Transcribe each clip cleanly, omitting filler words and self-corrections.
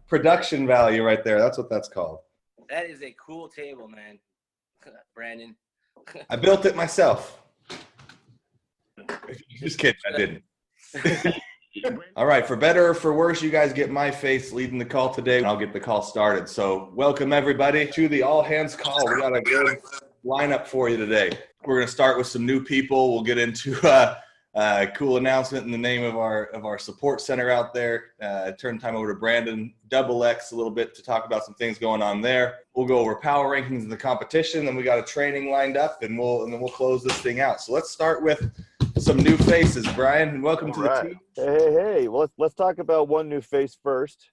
Production value right there. That's what that's called. That is a cool table, man. Brandon. I built it myself. Just kidding, I didn't. All right, for better or for worse, you guys get my face leading the call today, and I'll get the call started. So welcome, everybody, to the all hands call. We got a good lineup for you today. We're going to start with some new people. We'll get into a cool announcement in the name of our support center out there. Turn time over to Brandon, Double X, a little bit to talk about some things going on there. We'll go over power rankings in the competition, then we got a training lined up, and then we'll close this thing out. So let's start with some new faces, Brian, and welcome to the team. Hey. Well, let's talk about one new face first.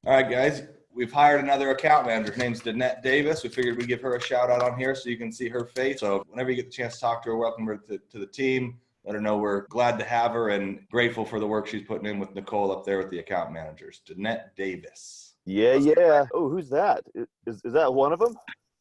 All right, guys. We've hired another account manager. Her name's Danette Davis. We figured we'd give her a shout out on here so you can see her face. So whenever you get the chance to talk to her, welcome her to the team. Let her know we're glad to have her and grateful for the work she's putting in with Nicole up there with the account managers. Danette Davis. Yeah. Oh, who's that? Is that one of them?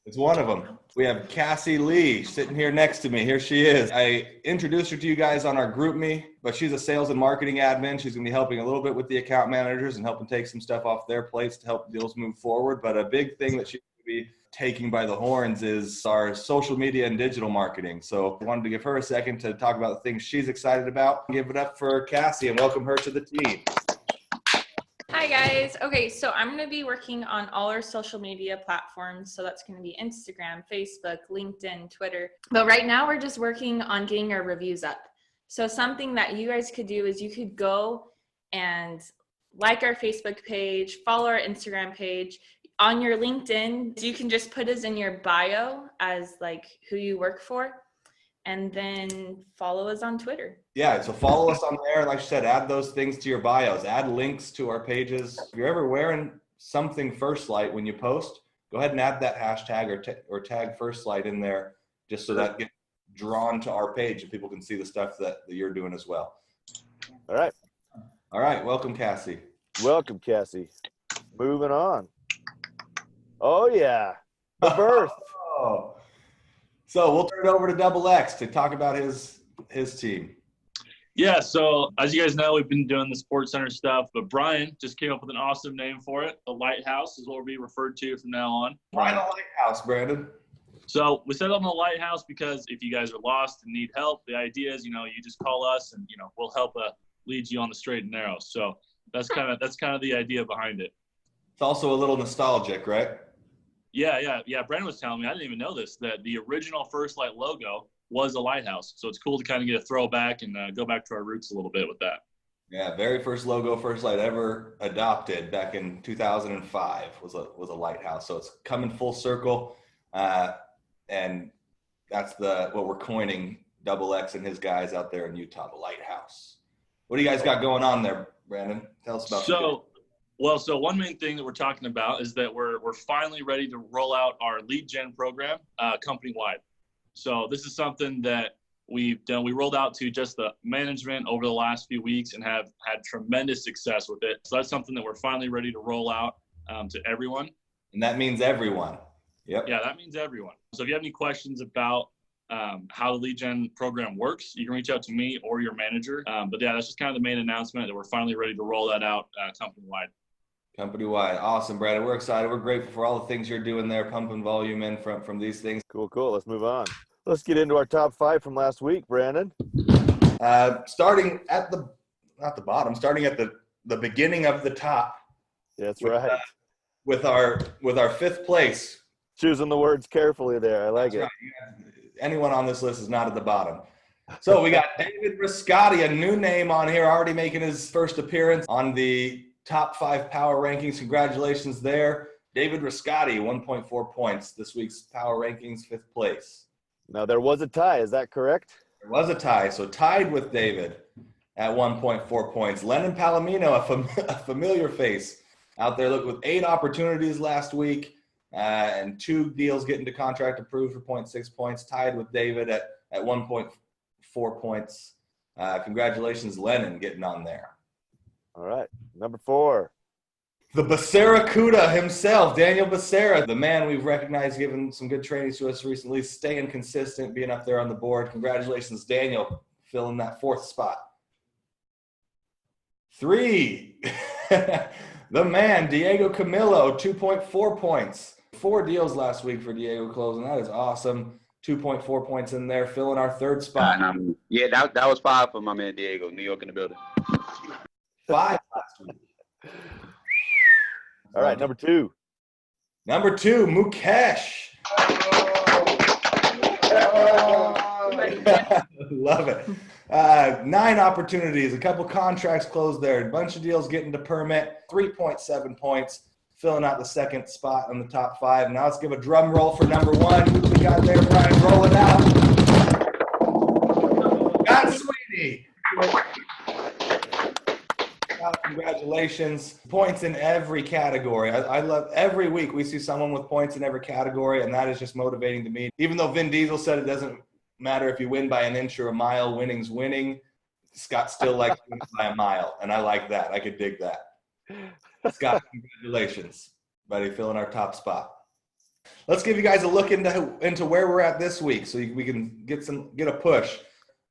It's one of them. We have Cassie Lee sitting here next to me. Here she is. I introduced her to you guys on our GroupMe, but she's a sales and marketing admin. She's going to be helping a little bit with the account managers and helping take some stuff off their plates to help deals move forward. But a big thing that she's going to be taking by the horns is our social media and digital marketing. So I wanted to give her a second to talk about the things she's excited about. Give it up for Cassie and welcome her to the team. Hi guys. Okay, so I'm going to be working on all our social media platforms. So that's going to be Instagram, Facebook, LinkedIn, Twitter. But right now we're just working on getting our reviews up. So something that you guys could do is you could go and like our Facebook page, follow our Instagram page. On your LinkedIn, you can just put us in your bio as like who you work for, and then follow us on Twitter. Yeah, so follow us on there. Like I said, add those things to your bios. Add links to our pages. If you're ever wearing something First Light when you post, go ahead and add that hashtag or tag First Light in there just so that gets drawn to our page and people can see the stuff that you're doing as well. All right. Welcome, Cassie. Welcome, Cassie. Moving on. Oh, yeah. The birth. Oh. So we'll turn it over to Double X to talk about his team. Yeah, so as you guys know, we've been doing the Sports Center stuff, but Brian just came up with an awesome name for it. The Lighthouse is what we'll be referred to from now on. Brian, the Lighthouse, Brandon. So we set up on the Lighthouse because if you guys are lost and need help, the idea is, you just call us and, we'll help lead you on the straight and narrow. So that's kind of the idea behind it. It's also a little nostalgic, right? Yeah. Brandon was telling me, I didn't even know this, that the original First Light logo was a lighthouse. So it's cool to kind of get a throwback and go back to our roots a little bit with that. Yeah, very first logo First Light ever adopted back in 2005 was a lighthouse. So it's coming full circle, and that's what we're coining Double X and his guys out there in Utah, the Lighthouse. What do you guys got going on there, Brandon? Tell us about So one main thing that we're talking about is that we're finally ready to roll out our lead gen program company-wide. So this is something that we've done. We rolled out to just the management over the last few weeks and have had tremendous success with it. So that's something that we're finally ready to roll out to everyone. And that means everyone. Yep. Yeah, that means everyone. So if you have any questions about how the lead gen program works, you can reach out to me or your manager. But yeah, that's just kind of the main announcement that we're finally ready to roll that out company-wide. Company-wide. Awesome, Brandon. We're excited. We're grateful for all the things you're doing there, pumping volume in from these things. Cool. Let's move on. Let's get into our top 5 from last week, Brandon. Starting at not the bottom, starting at the beginning of the top. That's right. With our 5th place. Choosing the words carefully there. I like it. Right. Anyone on this list is not at the bottom. So we got David Riscotti, a new name on here, already making his first appearance on the top 5 power rankings. Congratulations there. David Riscotti, 1.4 points. This week's power rankings, 5th place. Now, there was a tie. Is that correct? There was a tie. So tied with David at 1.4 points. Lennon Palomino, a familiar face out there. Look, with 8 opportunities last week and 2 deals getting to contract approved for 0.6 points. Tied with David at 1.4 points. Congratulations, Lennon, getting on there. All right. Number 4. The Becerra himself, Daniel Becerra, the man we've recognized, giving some good trainings to us recently, staying consistent, being up there on the board. Congratulations, Daniel, filling that 4th spot. 3, the The man, Diego Camillo, 2.4 points. 4 deals last week for Diego closing. That is awesome. 2.4 points in there, filling our third spot. Yeah, that was 5 for my man Diego, New York in the building. 5 last week. All right, number 2. Number 2, Mukesh. Love it. 9 opportunities, a couple contracts closed there, a bunch of deals getting to permit, 3.7 points, filling out the second spot on the top 5. Now let's give a drum roll for number 1. Who we got there, Brian? Roll it out. Got Sweeney. Congratulations. Points in every category. I love every week we see someone with points in every category, and that is just motivating to me. Even though Vin Diesel said it doesn't matter if you win by an inch or a mile, winning's winning. Scott still likes winning by a mile, and I like that. I could dig that. Scott, congratulations, buddy, filling our top spot. Let's give you guys a look into where we're at this week so we can get a push.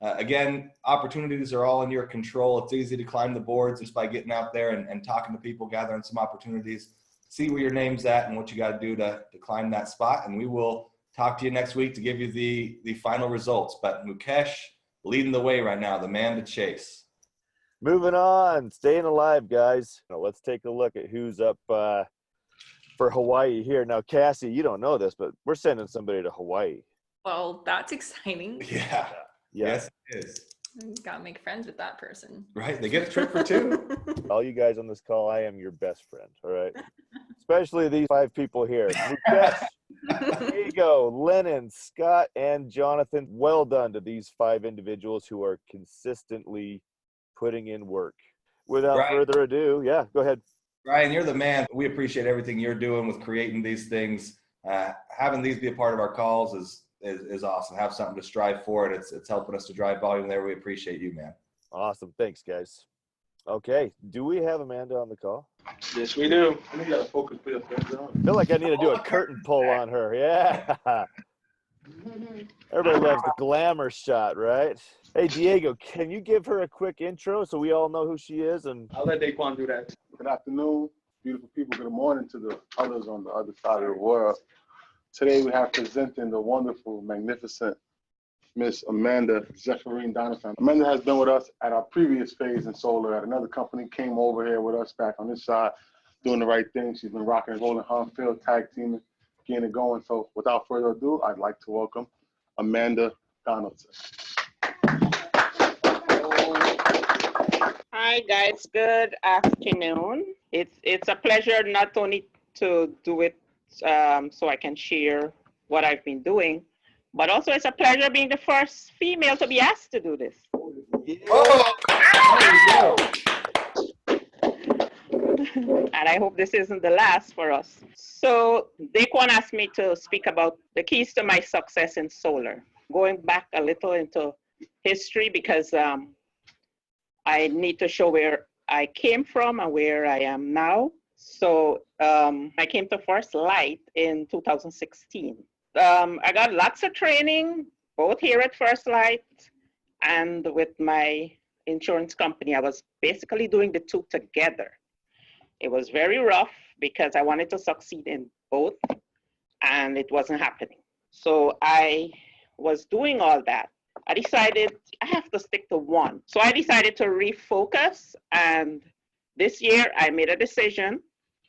Again, opportunities are all in your control. It's easy to climb the boards just by getting out there and talking to people, gathering some opportunities, see where your name's at and what you got to do to climb that spot. And we will talk to you next week to give you the final results. But Mukesh leading the way right now, the man to chase. Moving on, staying alive, guys. Now, let's take a look at who's up for Hawaii here. Now, Cassie, you don't know this, but we're sending somebody to Hawaii. Well, that's exciting. Yeah. Yes, it is. Gotta make friends with that person. Right. They get a trip for 2. All you guys on this call, I am your best friend, all right? Especially these 5 people here. Mukesh, Diego, Lennon, Scott, and Jonathan. Well done to these 5 individuals who are consistently putting in work. Without further ado, yeah, go ahead. Ryan, you're the man. We appreciate everything you're doing with creating these things. Having these be a part of our calls is awesome. Have something to strive for it. It's helping us to drive volume there. We appreciate you, man. Awesome. Thanks, guys. Okay. Do we have Amanda on the call? Yes, we do. I feel like I need to do a curtain pull on her. Yeah. Everybody loves the glamour shot, right? Hey, Diego, can you give her a quick intro so we all know who she is? And I'll let Daquan do that. Good afternoon, beautiful people. Good morning to the others on the other side of the world. Today we have presenting the wonderful, magnificent Miss Amanda Zephyrine Donaldson. Amanda has been with us at our previous phase in solar at another company, came over here with us back on this side, doing the right thing. She's been rocking and rolling her field, tag teaming, getting it going. So without further ado, I'd like to welcome Amanda Donaldson. Hi guys, good afternoon. It's a pleasure not only to do it so I can share what I've been doing, but also it's a pleasure being the first female to be asked to do this. And I hope this isn't the last for us. So Daquan asked me to speak about the keys to my success in solar, going back a little into history because I need to show where I came from and where I am now. So I came to First Light in 2016. I got lots of training, both here at First Light and with my insurance company. I was basically doing the 2 together. It was very rough because I wanted to succeed in both and it wasn't happening. So I was doing all that. I decided I have to stick to one. So I decided to refocus, and this year I made a decision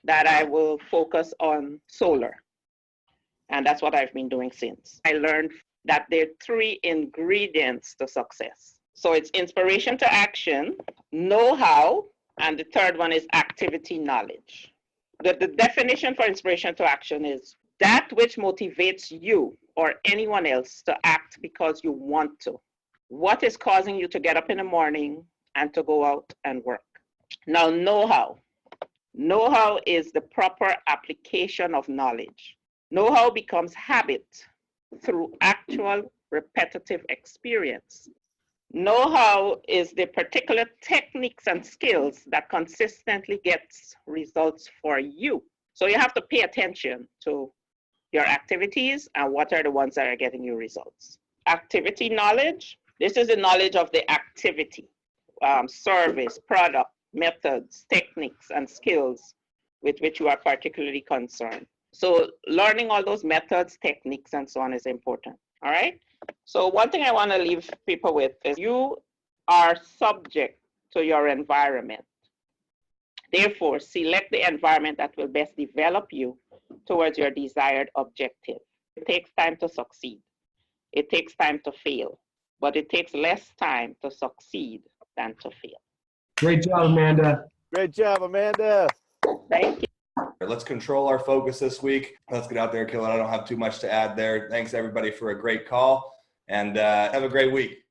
that I will focus on solar. And that's what I've been doing since. I learned that there are 3 ingredients to success. So it's inspiration to action, know-how, and the third one is activity knowledge. The definition for inspiration to action is that which motivates you or anyone else to act because you want to. What is causing you to get up in the morning and to go out and work? Now, know-how. Know-how is the proper application of knowledge. Know-how becomes habit through actual repetitive experience. Know-how is the particular techniques and skills that consistently gets results for you. So you have to pay attention to your activities and what are the ones that are getting you results. Activity knowledge, this is the knowledge of the activity, service, product, methods, techniques, and skills with which you are particularly concerned. So learning all those methods, techniques, and so on is important. All right. So one thing I want to leave people with is you are subject to your environment. Therefore, select the environment that will best develop you towards your desired objective. It takes time to succeed. It takes time to fail, but it takes less time to succeed than to fail. Great job, Amanda. Great job, Amanda. Thank you. Let's control our focus this week. Let's get out there, kill it. I don't have too much to add there. Thanks everybody for a great call, and have a great week.